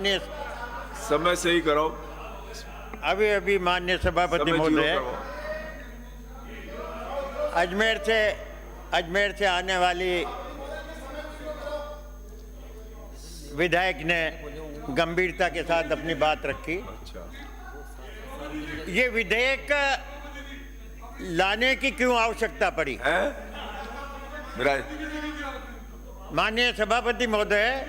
माननीय समय से ही करो। अभी अभी माननीय सभापति समय जीरो महोदय, करो। अजमेर से आने वाली विधायक ने गंभीरता के साथ अपनी बात रखी। अच्छा, ये विधेयक लाने की क्यों आवश्यकता पड़ी? है मेरा माननीय सभापति महोदय,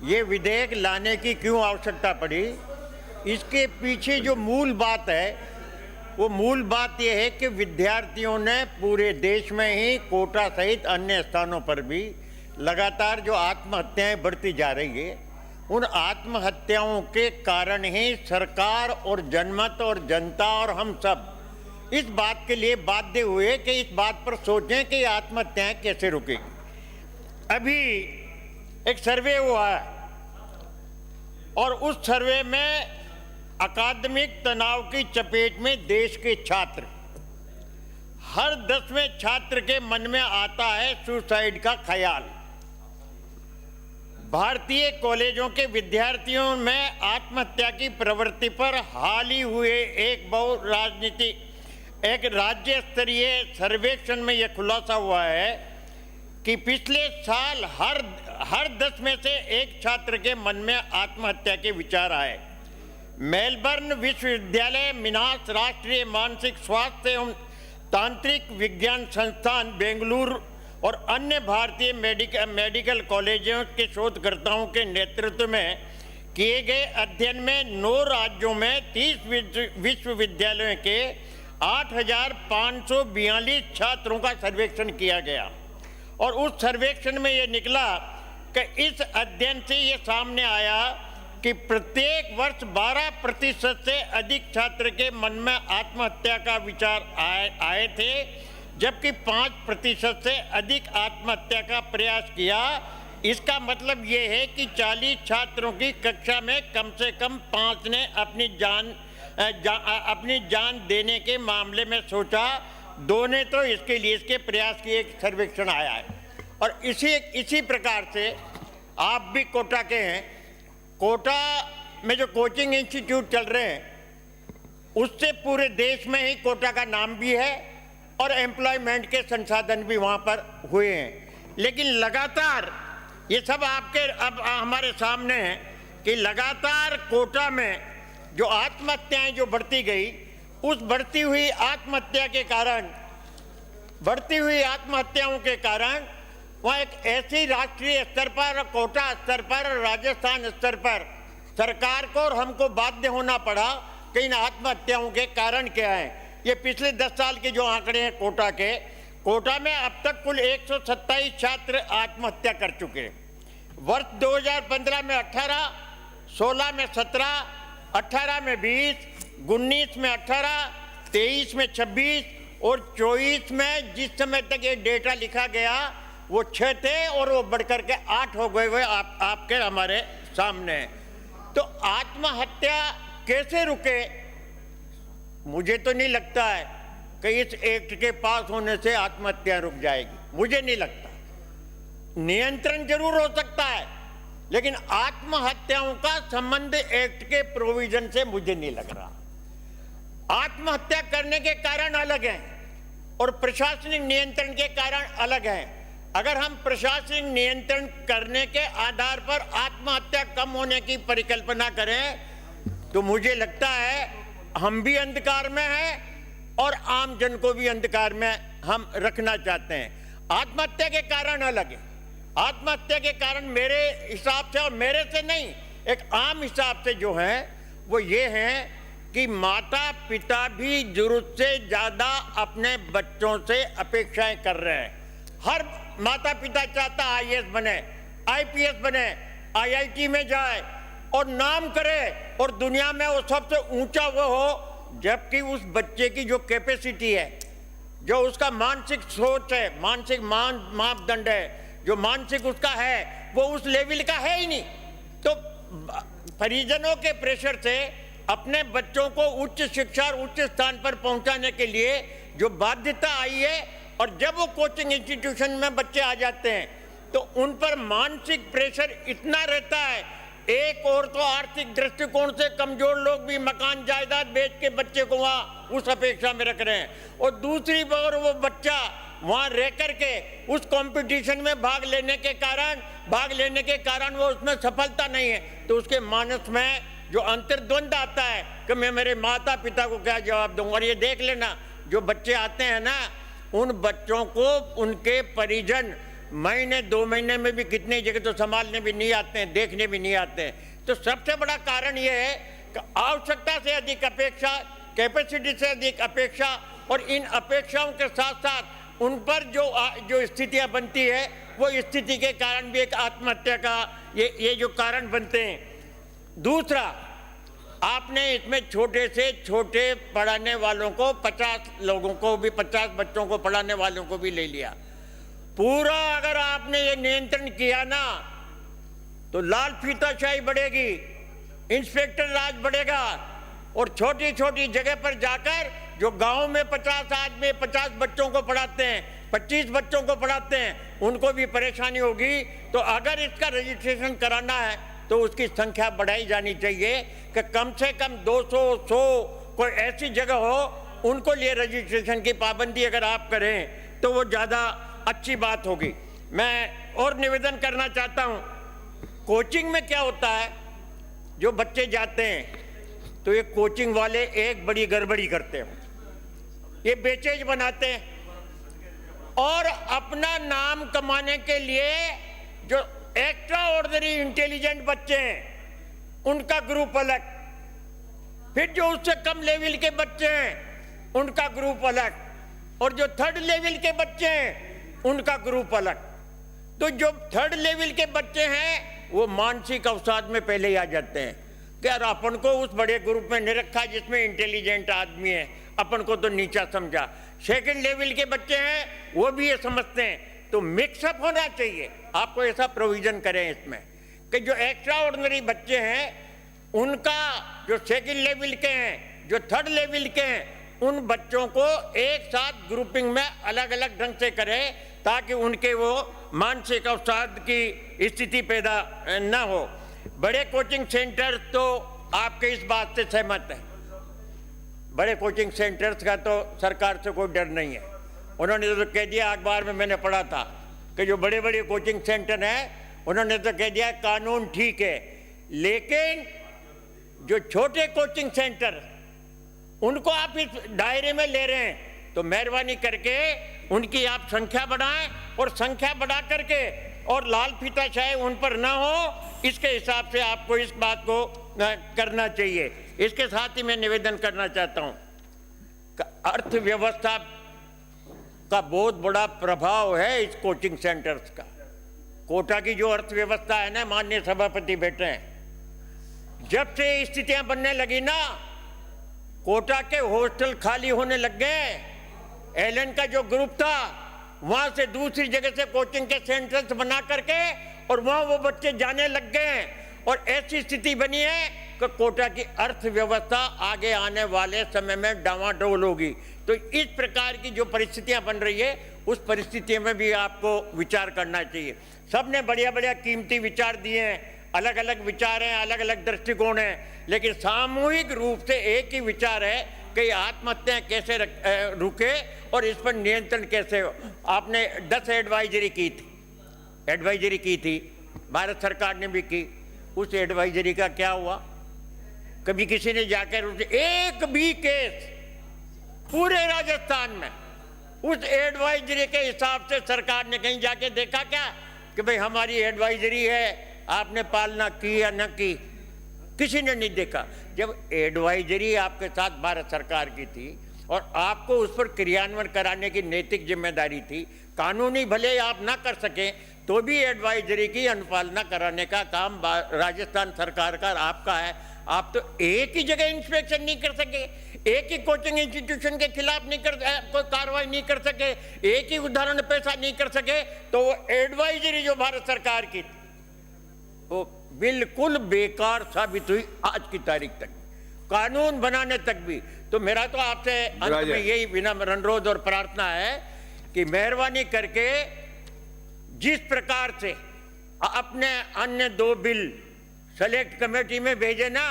ये विधेयक लाने की क्यों आवश्यकता पड़ी? इसके पीछे जो मूल बात है, वो मूल बात यह है कि विद्यार्थियों ने पूरे देश में ही कोटा सहित अन्य स्थानों पर भी लगातार जो आत्महत्याएं बढ़ती जा रही है, उन आत्महत्याओं के कारण ही सरकार और जनमत और जनता और हम सब इस बात के लिए बाध्य हुए कि इस बात पर सोचें कि आत्महत्याएं कैसे रुकेंगी। अभी एक सर्वे हुआ है और उस सर्वे में अकादमिक तनाव की चपेट में देश के छात्र, हर 10वें छात्र के मन में आता है सुसाइड का ख्याल। भारतीय कॉलेजों के विद्यार्थियों में आत्महत्या की प्रवृत्ति पर हाल ही हुए एक राज्य स्तरीय सर्वेक्षण में यह खुलासा हुआ है कि पिछले साल हर 10 में से एक छात्र के मन में आत्महत्या के विचार आए। मेलबर्न विश्वविद्यालय, मिनास राष्ट्रीय मानसिक स्वास्थ्य एवं तांत्रिक विज्ञान संस्थान बेंगलुरु और अन्य भारतीय मेडिकल कॉलेजों के शोधकर्ताओं के नेतृत्व में किए गए अध्ययन में 9 राज्यों में 30 विश्वविद्यालयों के 8,542 छात्रों का सर्वेक्षण किया गया और उस सर्वेक्षण में ये निकला कि इस अध्ययन से ये सामने आया कि प्रत्येक वर्ष 12% से अधिक छात्र के मन में आत्महत्या का विचार आए थे, जबकि 5% से अधिक आत्महत्या का प्रयास किया। इसका मतलब ये है कि 40 छात्रों की कक्षा में कम से कम 5 ने अपनी जान देने के मामले में सोचा, 2 ने तो इसके प्रयास की एक सर्वेक्षण आया है। और इसी प्रकार से आप भी कोटा के हैं, कोटा में जो कोचिंग इंस्टीट्यूट चल रहे हैं उससे पूरे देश में ही कोटा का नाम भी है और एम्प्लॉयमेंट के संसाधन भी वहाँ पर हुए हैं। लेकिन लगातार ये सब अब हमारे सामने है कि लगातार कोटा में जो आत्महत्याएं जो बढ़ती गई, उस बढ़ती हुई आत्महत्याओं के कारण वहाँ एक ऐसी राष्ट्रीय स्तर पर, कोटा स्तर पर, राजस्थान स्तर पर सरकार को और हमको बाध्य होना पड़ा कि इन आत्महत्याओं के कारण क्या हैं। ये पिछले 10 साल के जो आंकड़े हैं कोटा में अब तक कुल 127 छात्र आत्महत्या कर चुके हैं। वर्ष 2015 में 18, 16 में 17, 18 में 20, 19 में 18, 23 में 26 और 24 में जिस समय तक ये डेटा लिखा गया वो 6 थे और वो बढ़कर के 8 हो गए हुए आपके हमारे सामने। तो आत्महत्या कैसे रुके? मुझे तो नहीं लगता है कि इस एक्ट के पास होने से आत्महत्या रुक जाएगी, मुझे नहीं लगता। नियंत्रण जरूर हो सकता है, लेकिन आत्महत्याओं का संबंध एक्ट के प्रोविजन से मुझे नहीं लग रहा। आत्महत्या करने के कारण अलग हैं और प्रशासनिक नियंत्रण के कारण अलग हैं। अगर हम प्रशासनिक नियंत्रण करने के आधार पर आत्महत्या कम होने की परिकल्पना करें तो मुझे लगता है हम भी अंधकार में हैं और आम जन को भी अंधकार में हम रखना चाहते हैं। आत्महत्या के कारण अलग है। आत्महत्या के कारण मेरे हिसाब से, और मेरे से नहीं, एक आम हिसाब से जो है वो ये है कि माता पिता भी जरूरत से ज्यादा अपने बच्चों से अपेक्षाएं कर रहे हैं। हर माता पिता चाहता IAS बने, IPS बने, IIT में जाए और नाम करे और दुनिया में वो सबसे ऊंचा वो हो, जबकि उस बच्चे की जो कैपेसिटी है, जो उसका मानसिक सोच है, मानसिक मापदंड है, जो मानसिक उसका है, वो उस लेवल का है ही नहीं। तो परिजनों के प्रेशर से अपने बच्चों को उच्च शिक्षा और उच्च स्थान पर पहुंचाने के लिए जो बाध्यता आई है, और जब वो कोचिंग इंस्टीट्यूशन में बच्चे आ जाते हैं तो उन पर मानसिक प्रेशर इतना रहता है एक और तो आर्थिक दृष्टिकोण से कमजोर लोग भी मकान जायदाद बेच के बच्चे को वहां उस अपेक्षा में रख रहे हैं, और दूसरी ओर वो बच्चा वहां रह करके उस कंपटीशन में भाग लेने के कारण वो उसमें सफलता नहीं है, तो उसके मानस में जो अंतर्द्वंद आता है कि मैं मेरे माता पिता को क्या जवाब दूंगा। और ये देख लेना, जो बच्चे आते हैं ना, उन बच्चों को उनके परिजन महीने 2 महीने में भी कितनी जगह तो संभालने भी नहीं आते हैं, देखने भी नहीं आते हैं। तो सबसे बड़ा कारण ये है कि आवश्यकता से अधिक अपेक्षा, कैपेसिटी से अधिक अपेक्षा, और इन अपेक्षाओं के साथ साथ उन पर जो स्थितियां बनती है, वो स्थिति के कारण भी एक आत्महत्या का ये जो कारण बनते हैं। दूसरा, आपने इसमें छोटे से छोटे पढ़ाने वालों को 50 लोगों को भी, 50 बच्चों को पढ़ाने वालों को भी ले लिया। पूरा अगर आपने ये नियंत्रण किया ना, तो लाल फीताशाही बढ़ेगी, इंस्पेक्टर राज बढ़ेगा, और छोटी छोटी जगह पर जाकर जो गांव में 50 आदमी 50 बच्चों को पढ़ाते हैं, 25 बच्चों को पढ़ाते हैं, उनको भी परेशानी होगी। तो अगर इसका रजिस्ट्रेशन कराना है तो उसकी संख्या बढ़ाई जानी चाहिए कि कम से कम 200 100 कोई ऐसी जगह हो, उनको लिए रजिस्ट्रेशन की पाबंदी अगर आप करें तो वो ज़्यादा अच्छी बात होगी। मैं और निवेदन करना चाहता हूँ, कोचिंग में क्या होता है, जो बच्चे जाते हैं तो ये कोचिंग वाले एक बड़ी गड़बड़ी करते हैं, ये बेचेज बनाते हैं, और अपना नाम कमाने के लिए जो एक्स्ट्रा ऑर्डिनरी इंटेलिजेंट बच्चे हैं उनका ग्रुप अलग, फिर जो उससे कम लेवल के बच्चे हैं उनका ग्रुप अलग, और जो थर्ड लेवल के बच्चे हैं उनका ग्रुप अलग। तो जो थर्ड लेवल के बच्चे हैं वो मानसिक अवसाद में पहले ही आ जाते हैं कि यार अपन को उस बड़े ग्रुप में नहीं रखा जिसमें इंटेलिजेंट आदमी है, अपन को तो नीचा समझा। सेकंड लेवल के बच्चे हैं वो भी ये समझते हैं, तो मिक्सअप होना चाहिए। आपको ऐसा प्रोविजन करें इसमें कि जो एक्स्ट्रा ऑर्डिनरी बच्चे हैं उनका, जो सेकंड लेवल के हैं, जो थर्ड लेवल के हैं, उन बच्चों को एक साथ ग्रुपिंग में अलग अलग ढंग से करें ताकि उनके वो मानसिक अवसाद की स्थिति पैदा न हो। बड़े कोचिंग सेंटर तो आपके इस बात से सहमत है, बड़े कोचिंग सेंटर्स का तो सरकार से कोई डर नहीं है। उन्होंने तो कह दिया, अखबार में मैंने पढ़ा था कि जो बड़े बड़े कोचिंग सेंटर हैं उन्होंने तो कह दिया कानून ठीक है, लेकिन जो छोटे कोचिंग सेंटर उनको आप इस दायरे में ले रहे हैं, तो मेहरबानी करके उनकी आप संख्या बढ़ाएं, और संख्या बढ़ा करके और लाल फीताशाही उन पर ना हो, इसके हिसाब से आपको इस बात को करना चाहिए। इसके साथ ही मैं निवेदन करना चाहता हूं कि अर्थव्यवस्था का बहुत बड़ा प्रभाव है इस कोचिंग सेंटर्स का। कोटा की जो अर्थव्यवस्था है ना, माननीय सभापति बैठे हैं, जब से स्थितियां बनने लगी ना, कोटा के हॉस्टल खाली होने लग गए। एलन का जो ग्रुप था वहां से दूसरी जगह से कोचिंग के सेंटर्स बना करके और वहां वो बच्चे जाने लग गए, और ऐसी स्थिति बनी है कि कोटा की अर्थव्यवस्था आगे आने वाले समय में डावाडोल होगी। तो इस प्रकार की जो परिस्थितियां बन रही है, उस परिस्थिति में भी आपको विचार करना चाहिए। सबने बढ़िया बढ़िया कीमती विचार दिए हैं, अलग अलग विचार हैं, अलग अलग दृष्टिकोण हैं, लेकिन सामूहिक रूप से एक ही विचार है कि आत्महत्याएं कैसे रुके और इस पर नियंत्रण कैसे हो। आपने 10 एडवाइजरी की थी, भारत सरकार ने भी की। उस एडवाइजरी का क्या हुआ? कभी किसी ने जाकर उसे एक भी केस पूरे राजस्थान में उस एडवाइजरी के हिसाब से सरकार ने कहीं जाके देखा क्या कि भाई हमारी एडवाइजरी है, आपने पालना की या न की? किसी ने नहीं देखा। जब एडवाइजरी आपके साथ भारत सरकार की थी और आपको उस पर क्रियान्वयन कराने की नैतिक जिम्मेदारी थी, कानूनी भले आप ना कर सके तो भी एडवाइजरी की अनुपालना कराने का काम राजस्थान सरकार का आपका है। आप तो एक ही जगह इंस्पेक्शन नहीं कर सके, एक ही कोचिंग इंस्टीट्यूशन के खिलाफ नहीं कोई कार्रवाई नहीं कर सके, एक ही उदाहरण पैसा नहीं कर सके, तो वो एडवाइजरी जो भारत सरकार की वो बिल्कुल बेकार साबित हुई आज की तारीख तक, कानून बनाने तक भी। तो मेरा तो आपसे अंत में यही विनम्र अनुरोध और प्रार्थना है कि मेहरबानी करके जिस प्रकार से अपने अन्य 2 बिल सेलेक्ट कमेटी में भेजे ना।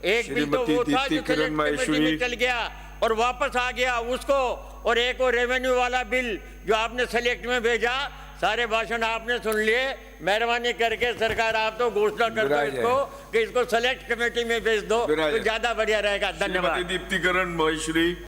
एक बिल तो श्रीमती वो था जो दीप्ति किरण सेलेक्ट कमेटी में माहेश्वरी। चल गया और वापस आ गया उसको, और एक और रेवेन्यू वाला बिल जो आपने सेलेक्ट में भेजा। सारे भाषण आपने सुन लिए। मेहरबानी करके सरकार आप तो घोषणा कर दो विराज है। इसको कि इसको सेलेक्ट कमेटी में भेज दो विराज तो है। ज्यादा बढ़िया रहेगा। धन्यवाद। श्रीमती दीप्ति किरण माहेश्वरी।